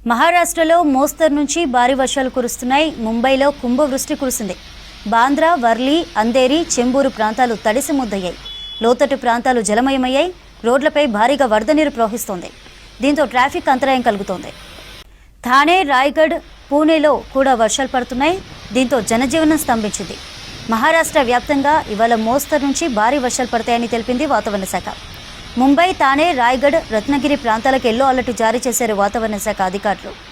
మహారాష్ట్రలో మోస్తరు నుంచి భారీ వర్షాలు కురుస్తున్నాయి. ముంబైలో కుంభవృష్టి కురిసింది. బాంద్రా, వర్లీ, అంధేరి, చెంబూరు ప్రాంతాలు తడిసి ముద్దయ్యాయి. లోతట్టు ప్రాంతాలు జలమయమయ్యాయి. రోడ్లపై భారీగా వరద నీరు ప్రవహిస్తోంది. దీంతో ట్రాఫిక్ అంతరాయం కలుగుతోంది. థానే, రాయ్గఢ్, పూణేలో కూడా వర్షాలు పడుతున్నాయి. దీంతో జనజీవనం స్తంభించింది. మహారాష్ట్ర వ్యాప్తంగా ఇవాళ మోస్తరు నుంచి భారీ వర్షాలు పడతాయని తెలిపింది వాతావరణ శాఖ. ముంబై, థానే, రాయ్గఢ్, రత్నగిరి ప్రాంతాలకు ఎల్లో అలర్ట్ జారీ చేశారు వాతావరణ శాఖ అధికారులు.